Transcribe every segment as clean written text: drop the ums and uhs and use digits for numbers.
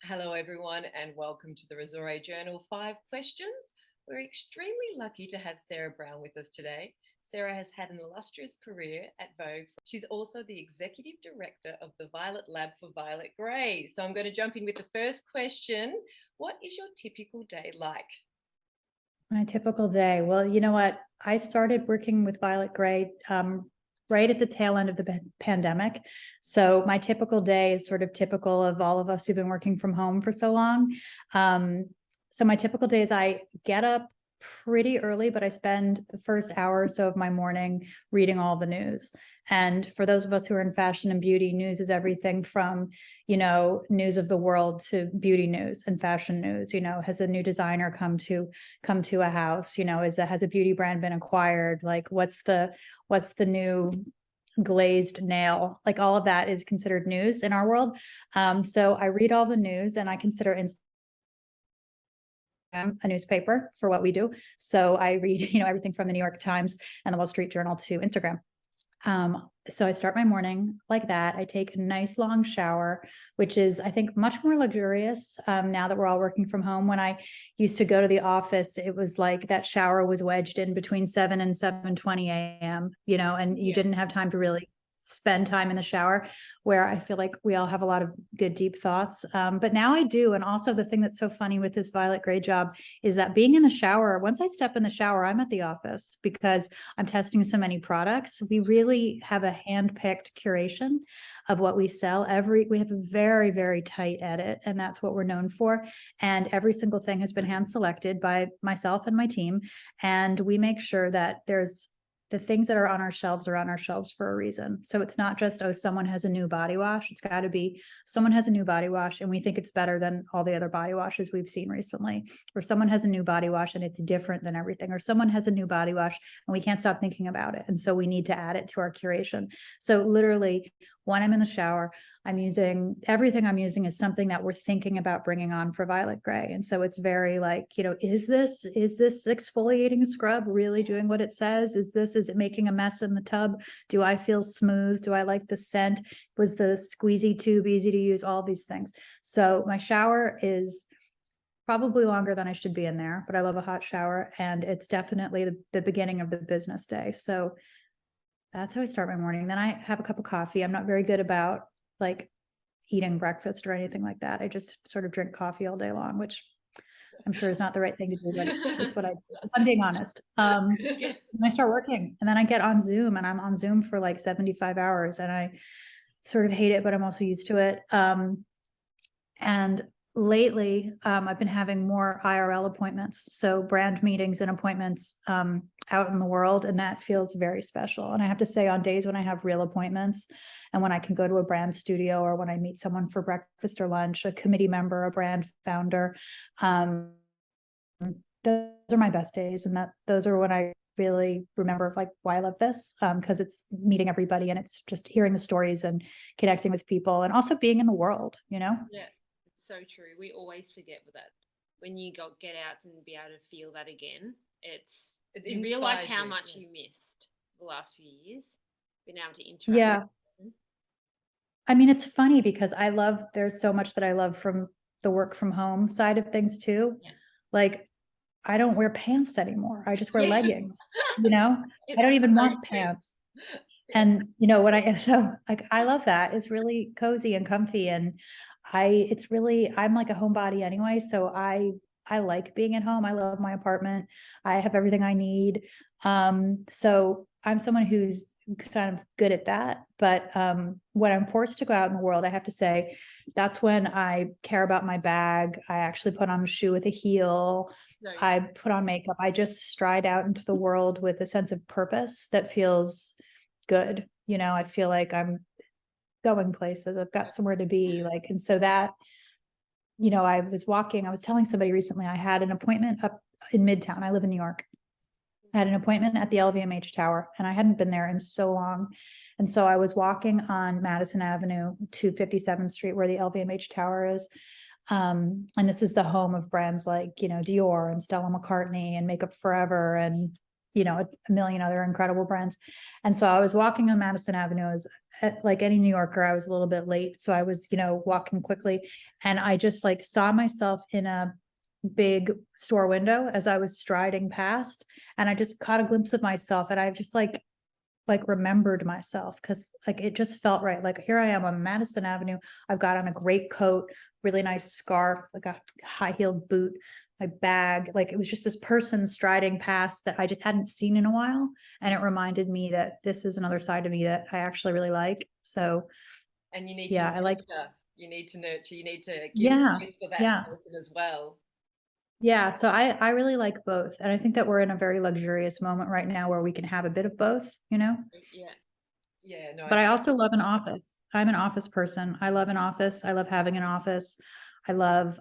Hello, everyone, and welcome to the Resore Journal 5 Questions. We're extremely lucky to have Sarah Brown with us today. Sarah has had an illustrious career at Vogue. She's also the Executive Director of the Violet Lab for Violet Grey. So I'm going to jump in with the first question. What is your typical day like? My typical day. Well, you know what? I started working with Violet Grey right at the tail end of the pandemic. So my typical day is sort of typical of all of us who've been working from home for so long. So my typical day is I get up pretty early, but I spend the first hour or so of my morning reading all the news. And for those of us who are in fashion and beauty, news is everything from, news of the world to beauty news and fashion news. Has a new designer come to a house? Has a beauty brand been acquired? Like what's the new glazed nail? Like all of that is considered news in our world. So I read all the news and I consider a newspaper for what we do. So I read, everything from the New York Times and the Wall Street Journal to Instagram. So I start my morning like that. I take a nice long shower, which is, I think, much more luxurious now that we're all working from home. When I used to go to the office, it was like that shower was wedged in between 7 and 7:20 a.m., and you didn't have time to really spend time in the shower, where I feel like we all have a lot of good, deep thoughts. But now I do. And also the thing that's so funny with this Violet Grey job is that being in the shower, once I step in the shower, I'm at the office because I'm testing so many products. We really have a hand-picked curation of what we sell. We have a very, very tight edit, and that's what we're known for. And every single thing has been hand selected by myself and my team. And we make sure that the things that are on our shelves are on our shelves for a reason. So it's not just, oh, someone has a new body wash. It's got to be someone has a new body wash and we think it's better than all the other body washes we've seen recently. Or someone has a new body wash and it's different than everything. Or someone has a new body wash and we can't stop thinking about it. And so we need to add it to our curation. So literally, when I'm in the shower, everything I'm using is something that we're thinking about bringing on for Violet Grey. And so it's very like, is this exfoliating scrub really doing what it says? Is it making a mess in the tub? Do I feel smooth? Do I like the scent? Was the squeezy tube easy to use? All these things. So my shower is probably longer than I should be in there, but I love a hot shower, and it's definitely the beginning of the business day. So that's how I start my morning. Then I have a cup of coffee. I'm not very good about like eating breakfast or anything like that. I just sort of drink coffee all day long, which I'm sure is not the right thing to do, but it's what I do. I'm being honest. And I start working, and then I get on Zoom, and I'm on Zoom for like 75 hours, and I sort of hate it, but I'm also used to it. And lately, I've been having more IRL appointments, so brand meetings and appointments out in the world, and that feels very special. And I have to say, on days when I have real appointments and when I can go to a brand studio, or when I meet someone for breakfast or lunch, a committee member, a brand founder, those are my best days. And those are when I really remember like why I love this, because it's meeting everybody and it's just hearing the stories and connecting with people and also being in the world, Yeah, it's so true. We always forget with that. When you get out and be able to feel that again, you realize how much you missed the last few years, being able to interact with that person. I mean, it's funny because there's so much that I love from the work from home side of things too. Yeah. Like, I don't wear pants anymore. I just wear leggings, I don't even want pants. And I love that. It's really cozy and comfy. And I'm like a homebody anyway. So I like being at home. I love my apartment. I have everything I need. So I'm someone who's kind of good at that. But when I'm forced to go out in the world, I have to say that's when I care about my bag. I actually put on a shoe with a heel. I put on makeup. I just stride out into the world with a sense of purpose that feels good. I feel like I'm going places. I've got somewhere to be, and so that, I was telling somebody recently, I had an appointment up in Midtown. I live in New York. I had an appointment at the LVMH Tower, and I hadn't been there in so long. And so I was walking on Madison Avenue to 57th Street, where the LVMH Tower is. And this is the home of brands like, Dior and Stella McCartney and Makeup Forever and, a million other incredible brands. And so I was walking on Madison Avenue like any New Yorker, I was a little bit late. So I was, walking quickly, and I just like saw myself in a big store window as I was striding past, and I just caught a glimpse of myself, and I just like remembered myself, because like it just felt right. Like, here I am on Madison Avenue. I've got on a great coat, really nice scarf, like a high-heeled boot, my bag. Like, it was just this person striding past that I just hadn't seen in a while. And it reminded me that this is another side of me that I actually really like. So, and you need yeah, to I like, nurture. You need to nurture. You need to give yeah, space for that yeah. person as well. Yeah, so I really like both. And I think that we're in a very luxurious moment right now where we can have a bit of both, Yeah. Yeah, no, But I also love an office. I'm an office person. I love an office. I love having an office. I love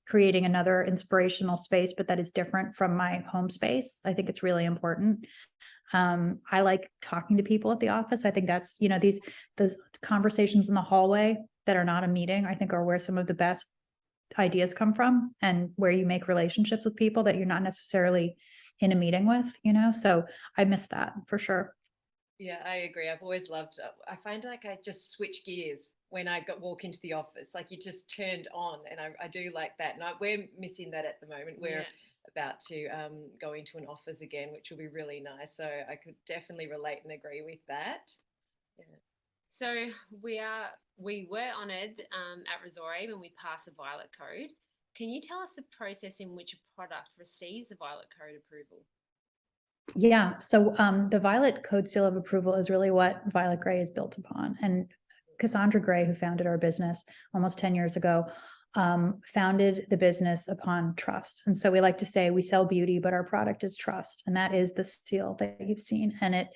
creating another inspirational space, but that is different from my home space. I think it's really important. I like talking to people at the office. I think that's, those conversations in the hallway that are not a meeting, I think are where some of the best ideas come from, and where you make relationships with people that you're not necessarily in a meeting with, so I miss that for sure. Yeah, I agree. I've always loved, I find like I just switch gears when I walk into the office. Like, you just turned on, and I do like that. And we're missing that at the moment. We're about to go into an office again, which will be really nice. So I could definitely relate and agree with that. Yeah. So we were honoured at Resore when we passed the Violet Code. Can you tell us the process in which a product receives the Violet Code approval? Yeah. So the Violet Code Seal of Approval is really what Violet Grey is built upon. And Cassandra Gray, who founded our business almost 10 years ago, founded the business upon trust. And so we like to say we sell beauty, but our product is trust. And that is the seal that you've seen. And it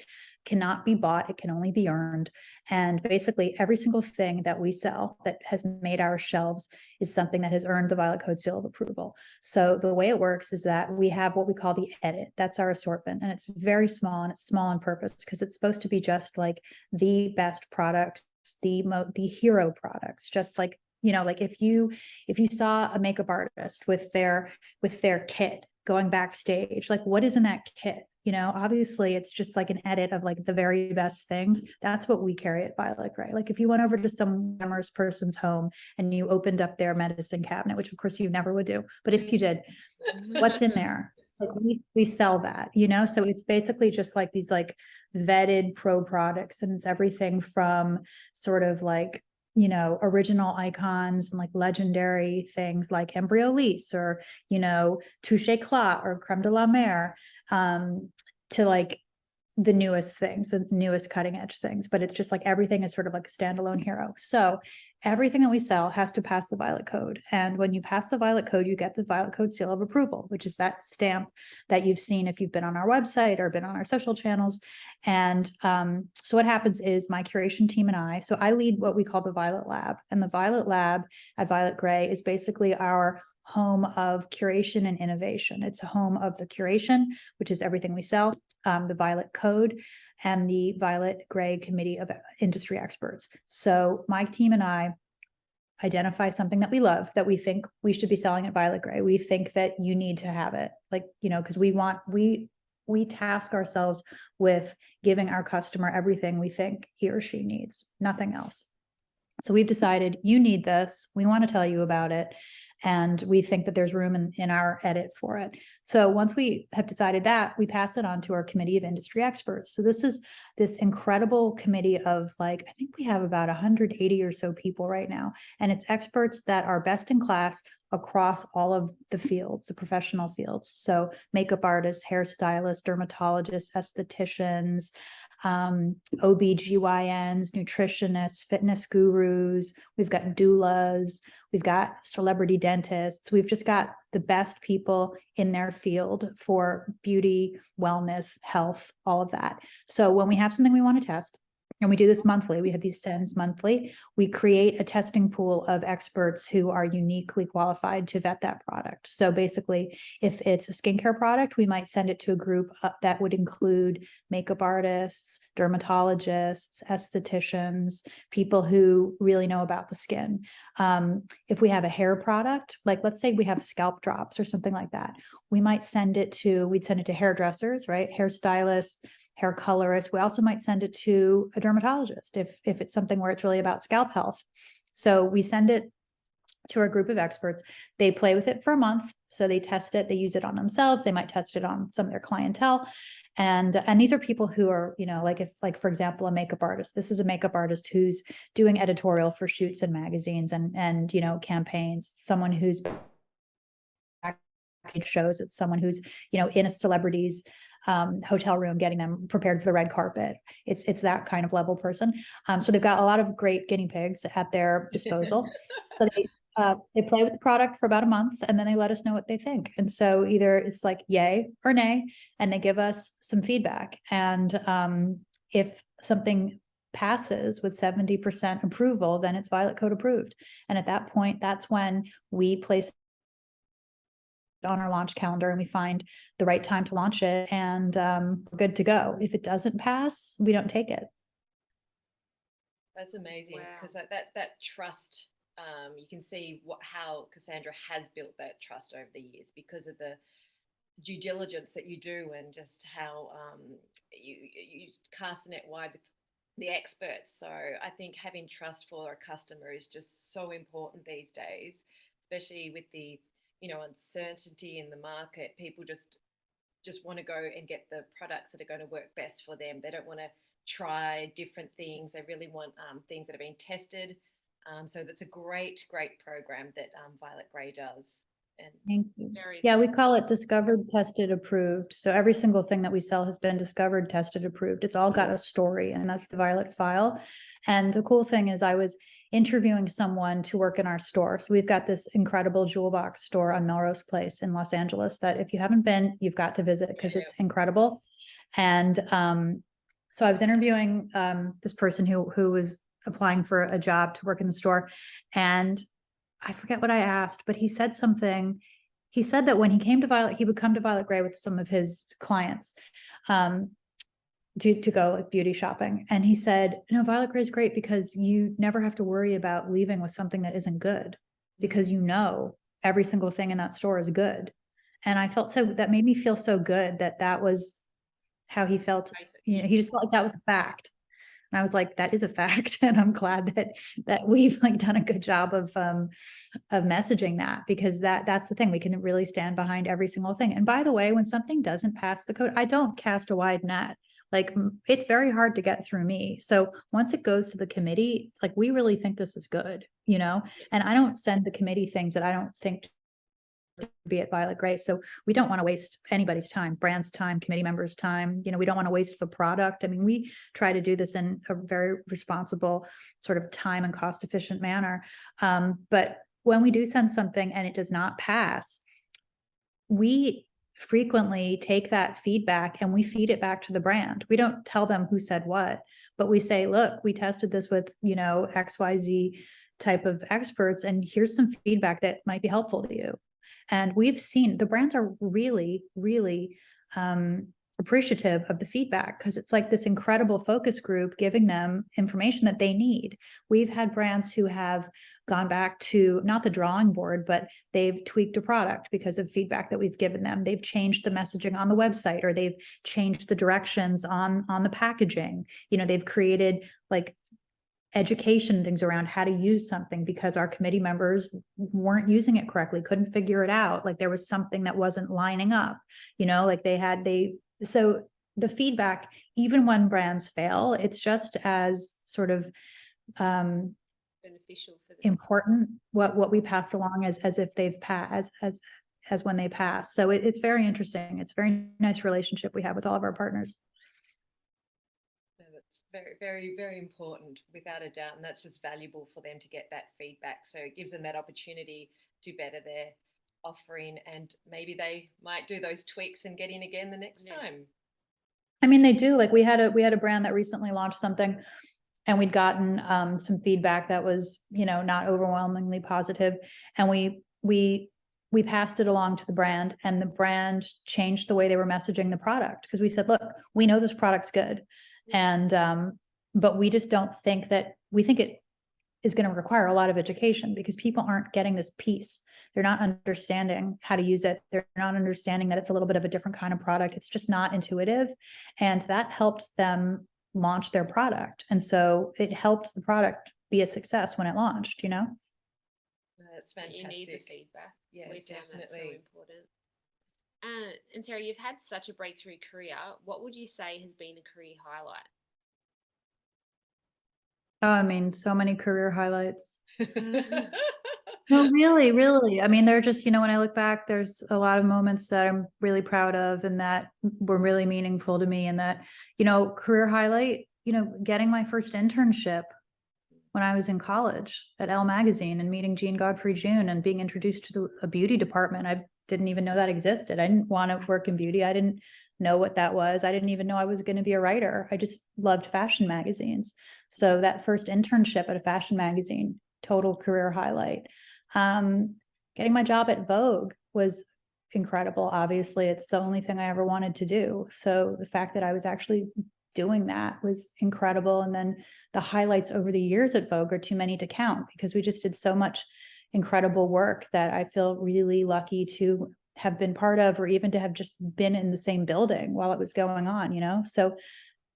cannot be bought. It can only be earned. And basically every single thing that we sell that has made our shelves is something that has earned the Violet Code Seal of Approval. So the way it works is that we have what we call the edit. That's our assortment. And it's very small, and it's small on purpose because it's supposed to be just like the best products, the hero products, just like, like if you saw a makeup artist with their kit going backstage, like what is in that kit? Obviously it's just like an edit of like the very best things. That's what we carry at Violet Grey. Like if you went over to some glamorous person's home and you opened up their medicine cabinet, which of course you never would do, but if you did, what's in there? Like we sell that, so it's basically just like these like vetted pro products, and it's everything from sort of like, original icons and like legendary things like Embryolisse or, Touche Eclat or Creme de la Mer, to like the newest things, the newest cutting edge things. But it's just like everything is sort of like a standalone hero. So everything that we sell has to pass the Violet Code. And when you pass the Violet Code, you get the Violet Code Seal of Approval, which is that stamp that you've seen if you've been on our website or been on our social channels. And so what happens is my curation team and I lead what we call the Violet Lab. And the Violet Lab at Violet Grey is basically our home of curation and innovation. It's a home of the curation, which is everything we sell, the Violet Code, and the Violet Grey Committee of Industry Experts. So my team and I identify something that we love, that we think we should be selling at Violet Grey. We think that you need to have it, like, because we task ourselves with giving our customer everything we think he or she needs, nothing else. So we've decided you need this. We want to tell you about it. And we think that there's room in our edit for it. So once we have decided that, we pass it on to our committee of industry experts. So this is this incredible committee of like, I think we have about 180 or so people right now. And it's experts that are best in class across all of the fields, the professional fields. So makeup artists, hairstylists, dermatologists, estheticians, OBGYNs, nutritionists, fitness gurus. We've got doulas. We've got celebrity dentists. We've just got the best people in their field for beauty, wellness, health, all of that. So when we have something we want to test, and we do this monthly, we have these sends monthly, we create a testing pool of experts who are uniquely qualified to vet that product. So basically, if it's a skincare product, we might send it to a group that would include makeup artists, dermatologists, estheticians, people who really know about the skin. If we have a hair product, like let's say we have scalp drops or something like that, we'd send it to hairdressers, right? Hairstylists, hair colorist. We also might send it to a dermatologist if it's something where it's really about scalp health. So we send it to our group of experts. They play with it for a month. So they test it, they use it on themselves. They might test it on some of their clientele. And these are people who are, like for example, a makeup artist. This is a makeup artist who's doing editorial for shoots and magazines and campaigns. Someone who's backstage shows. It's someone who's, in a celebrity's hotel room, getting them prepared for the red carpet. It's that kind of level person. So they've got a lot of great guinea pigs at their disposal. So they play with the product for about a month, and then they let us know what they think. And so either it's like yay or nay, and they give us some feedback. And if something passes with 70% approval, then it's Violet Code approved. And at that point, that's when we place on our launch calendar and we find the right time to launch it, and we're good to go. If it doesn't pass, we don't take it. That's amazing, because that trust, you can see how Cassandra has built that trust over the years because of the due diligence that you do, and just how you cast the net wide with the experts. So I think having trust for a customer is just so important these days, especially with the uncertainty in the market. People just want to go and get the products that are going to work best for them. They don't want to try different things. They really want things that have been tested. So that's a great program that Violet Grey does. And thank you. Yeah, we call it discovered, tested, approved. So every single thing that we sell has been discovered, tested, approved. It's all got a story, and that's the Violet file. And the cool thing is I was interviewing someone to work in our store. So we've got this incredible jewel box store on Melrose Place in Los Angeles that if you haven't been, you've got to visit, because it's incredible. And so I was interviewing this person who was applying for a job to work in the store, and I forget what I asked, but he said something. He said that when he came to Violet, he would come to Violet Grey with some of his clients to go like beauty shopping. And he said, no, Violet Grey is great because you never have to worry about leaving with something that isn't good, because every single thing in that store is good. And I felt that made me feel so good that was how he felt. He just felt like that was a fact. And I was like, that is a fact. And I'm glad that we've done a good job of messaging that, because that's the thing. We can really stand behind every single thing. And by the way, when something doesn't pass the code, I don't cast a wide net. It's very hard to get through me. So once it goes to the committee, we really think this is good, and I don't send the committee things that I don't think be at Violet Grey. So we don't want to waste anybody's time, brand's time, committee members' time. We don't want to waste the product. I mean, we try to do this in a very responsible sort of time and cost efficient manner. But when we do send something and it does not pass, we frequently take that feedback and we feed it back to the brand. We don't tell them who said what, but we say, look, we tested this with, XYZ type of experts, and here's some feedback that might be helpful to you. And we've seen the brands are really, really appreciative of the feedback, because it's like this incredible focus group giving them information that they need. We've had brands who have gone back to not the drawing board, but they've tweaked a product because of feedback that we've given them. They've changed the messaging on the website, or they've changed the directions on the packaging. They've created education things around how to use something because our committee members weren't using it correctly, couldn't figure it out. There was something that wasn't lining up, so the feedback, even when brands fail, it's just as sort of beneficial for them. Important what we pass along as if they've passed as when they pass. So it's very interesting. It's a very nice relationship we have with all of our partners. Very, very, very important, without a doubt. And that's just valuable for them to get that feedback. So it gives them that opportunity to better their offering, and maybe they might do those tweaks and get in again the next time. I mean, they do. We had a brand that recently launched something, and we'd gotten some feedback that was, not overwhelmingly positive. And we passed it along to the brand, and the brand changed the way they were messaging the product, because we said, look, we know this product's good. And, but we just don't think that we think is going to require a lot of education because people aren't getting this piece. They're not understanding how to use it. They're not understanding that it's a little bit of a different kind of product. It's just not intuitive. And that helped them launch their product. And so it helped the product be a success when it launched, you know? That's fantastic. You need the feedback. Yeah, we found definitely. that so important. And Sarah, you've had such a breakthrough career. What would you say has been a career highlight? Oh, I mean, so many career highlights. No, really, really. I mean, they're just, when I look back, there's a lot of moments that I'm really proud of and that were really meaningful to me. And that, career highlight, getting my first internship when I was in college at Elle Magazine and meeting Jean Godfrey June and being introduced to a beauty department. I didn't even know that existed. I didn't want to work in beauty. I didn't know what that was. I didn't even know I was going to be a writer. I just loved fashion magazines. So that first internship at a fashion magazine, total career highlight. Getting my job at Vogue was incredible. Obviously, it's the only thing I ever wanted to do. So the fact that I was actually doing that was incredible. And then the highlights over the years at Vogue are too many to count because we just did so much incredible work that I feel really lucky to have been part of, or even to have just been in the same building while it was going on, So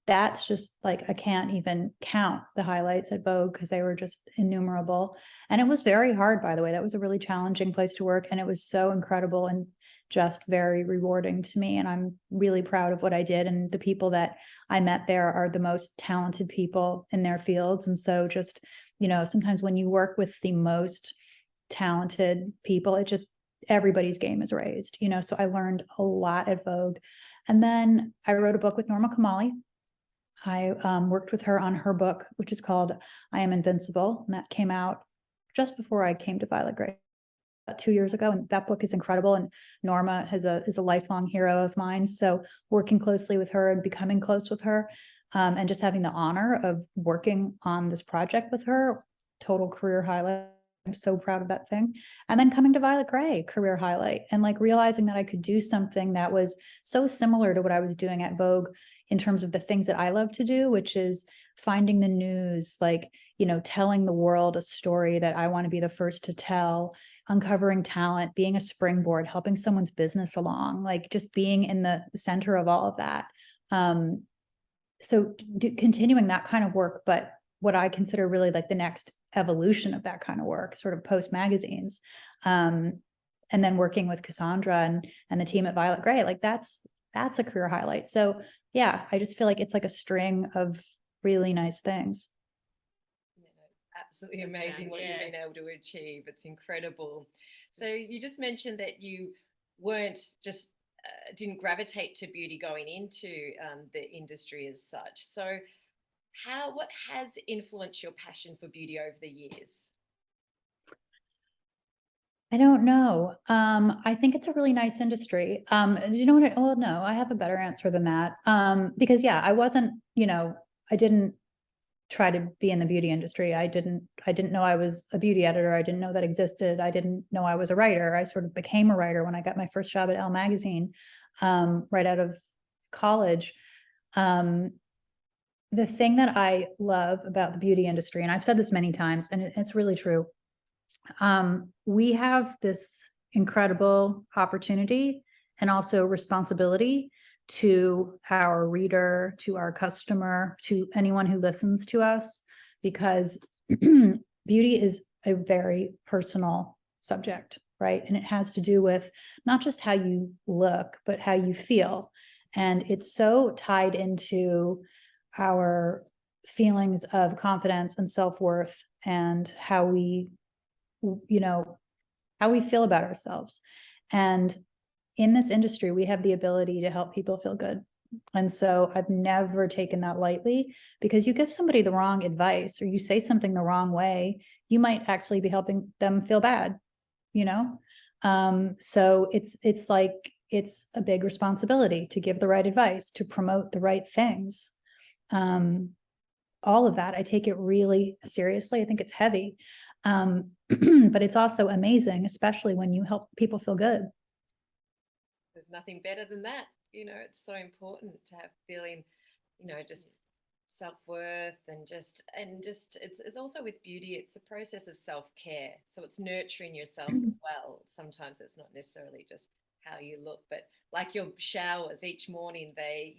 that's just like, I can't even count the highlights at Vogue because they were just innumerable. And it was very hard, by the way. That was a really challenging place to work. And it was so incredible and just very rewarding to me. And I'm really proud of what I did. And the people that I met there are the most talented people in their fields. And so just, sometimes when you work with the most talented people, it just, everybody's game is raised, so I learned a lot at Vogue. And then I wrote a book with Norma Kamali. I worked with her on her book, which is called I Am Invincible. And that came out just before I came to Violet Grey, about 2 years ago. And that book is incredible. And Norma is a lifelong hero of mine. So working closely with her and becoming close with her, and just having the honor of working on this project with her, total career highlight. I'm so proud of that thing. And then coming to Violet Grey, career highlight, and like realizing that I could do something that was so similar to what I was doing at Vogue in terms of the things that I love to do, which is finding the news, like, telling the world a story that I want to be the first to tell, uncovering talent, being a springboard, helping someone's business along, like just being in the center of all of that. So continuing that kind of work, but what I consider really like the next evolution of that kind of work, sort of post magazines, and then working with Cassandra and the team at Violet Grey, like that's a career highlight. So yeah, I just feel like it's like a string of really nice things. Absolutely amazing what you've been able to achieve. It's incredible. So you just mentioned that you weren't just didn't gravitate to beauty going into the industry as such. So what has influenced your passion for beauty over the years? I don't know. I think it's a really nice industry. You know what? Well, no, I have a better answer than that. Because yeah, I wasn't, I didn't try to be in the beauty industry. I didn't know I was a beauty editor. I didn't know that existed. I didn't know I was a writer. I sort of became a writer when I got my first job at Elle Magazine, right out of college. The thing that I love about the beauty industry, and I've said this many times, and it's really true. We have this incredible opportunity and also responsibility to our reader, to our customer, to anyone who listens to us, because beauty is a very personal subject, right? And it has to do with not just how you look, but how you feel. And it's so tied into our feelings of confidence and self-worth and how we feel about ourselves. And in this industry, we have the ability to help people feel good. And so I've never taken that lightly, because you give somebody the wrong advice or you say something the wrong way, you might actually be helping them feel bad, So it's like, it's a big responsibility to give the right advice, to promote the right things. All of that, I take it really seriously. I think it's heavy. But it's also amazing, especially when you help people feel good. There's nothing better than that. It's so important to have feeling, just self-worth, and just it's also with beauty, it's a process of self-care, so it's nurturing yourself as well. Sometimes it's not necessarily just how you look, but like your showers each morning, they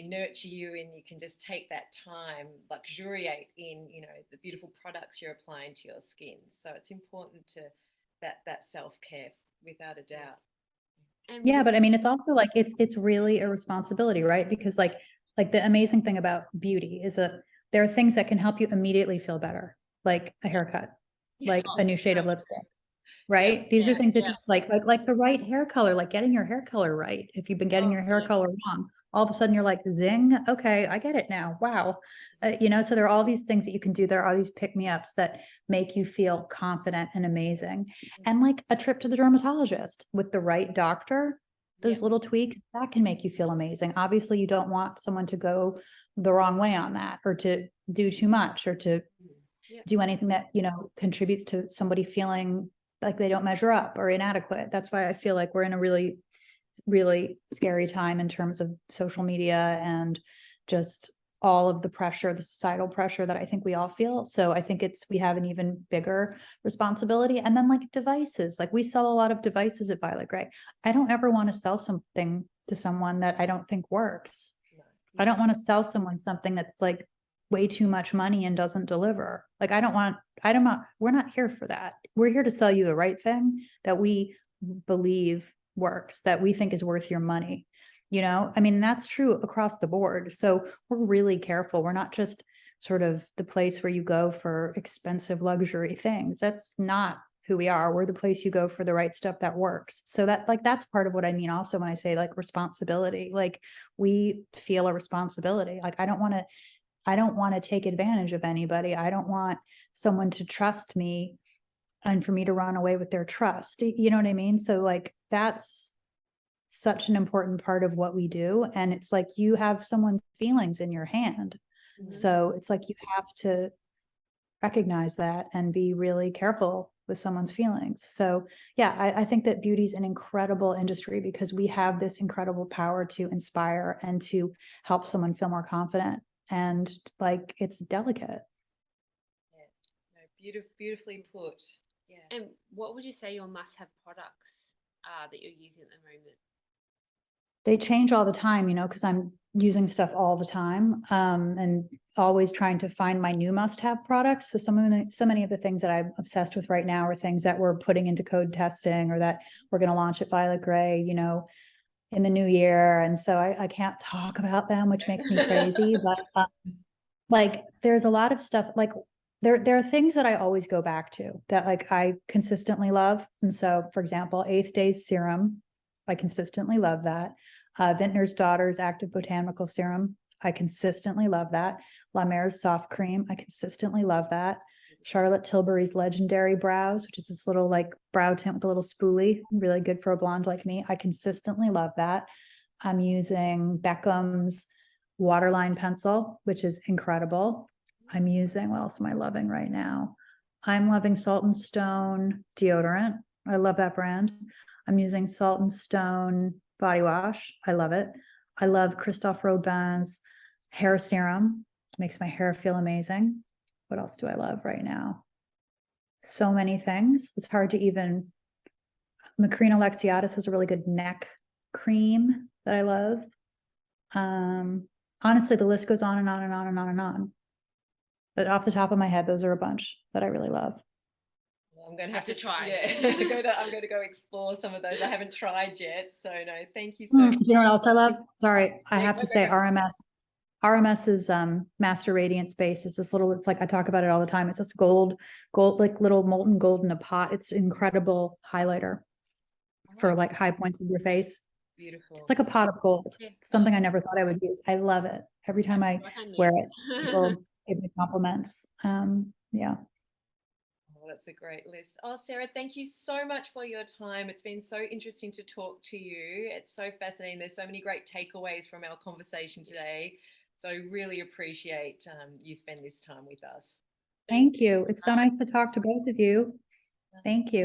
nurture you, and you can just take that time, luxuriate in the beautiful products you're applying to your skin. So it's important to that self-care, without a doubt. Yeah, but I mean, it's also like it's really a responsibility, right? Because like the amazing thing about beauty is there are things that can help you immediately feel better, like a haircut, like a new shade of lipstick, right? Yeah, These are things that yeah. just like the right hair color, like getting your hair color right. If you've been getting your hair color wrong, all of a sudden you're like, zing, okay, I get it now. Wow. So there are all these things that you can do. There are all these pick-me-ups that make you feel confident and amazing. And like a trip to the dermatologist with the right doctor, those little tweaks, that can make you feel amazing. Obviously, you don't want someone to go the wrong way on that, or to do too much, or to do anything that, contributes to somebody feeling like they don't measure up or inadequate. That's why I feel like we're in a really, really scary time in terms of social media and just all of the pressure, the societal pressure that I think we all feel. So I think we have an even bigger responsibility. And then like devices, like we sell a lot of devices at Violet Grey. I don't ever want to sell something to someone that I don't think works. I don't want to sell someone something that's like way too much money and doesn't deliver. Like we're not here for that. We're here to sell you the right thing that we believe works, that we think is worth your money. I mean, that's true across the board. So we're really careful. We're not just sort of the place where you go for expensive luxury things. That's not who we are. We're the place you go for the right stuff that works. So that's part of what I mean also when I say like responsibility. Like we feel a responsibility. Like I don't want to take advantage of anybody. I don't want someone to trust me and for me to run away with their trust. You know what I mean? So like that's such an important part of what we do. And it's like you have someone's feelings in your hand. So it's like you have to recognize that and be really careful with someone's feelings. So yeah, I think that beauty is an incredible industry because we have this incredible power to inspire and to help someone feel more confident. And like it's delicate. Beautifully put. Yeah. And what would you say your must-have products are that you're using at the moment? They change all the time, because I'm using stuff all the time, and always trying to find my new must-have products. So so many of the things that I'm obsessed with right now are things that we're putting into code testing or that we're going to launch at Violet Grey, in the new year. And so I can't talk about them, which makes me crazy. But like there's a lot of stuff like there are things that I always go back to that like I consistently love. And so, for example, 8th Days Serum, I consistently love that. Vintner's Daughters Active Botanical Serum, I consistently love that. La Mer's Soft Cream, I consistently love that. Charlotte Tilbury's Legendary Brows, which is this little like brow tint with a little spoolie, really good for a blonde like me. I consistently love that. I'm using Beckham's Waterline Pencil, which is incredible. I'm using, what else am I loving right now? I'm loving Salt and Stone deodorant. I love that brand. I'm using Salt and Stone body wash. I love it. I love Christophe Robin's hair serum. It makes my hair feel amazing. What else do I love right now? So many things. It's hard to even. Macrina Lexiatis has a really good neck cream that I love. Honestly, the list goes on and on and on and on and on. But off the top of my head, those are a bunch that I really love. Well, I'm going to have to try. Yeah, I'm going to go explore some of those. I haven't tried yet. So no, thank you so You much. know what else I love? Sorry, I have to say RMS. RMS's Master Radiance Base is this little, it's like I talk about it all the time. It's this gold, like little molten gold in a pot. It's incredible highlighter for like high points of your face. Beautiful. It's like a pot of gold. It's something I never thought I would use. I love it. Every time I wear it, people give me compliments. Yeah. Oh, that's a great list. Oh, Sarah, thank you so much for your time. It's been so interesting to talk to you. It's so fascinating. There's so many great takeaways from our conversation today. So I really appreciate you spend this time with us. Thank you. It's so nice to talk to both of you. Thank you.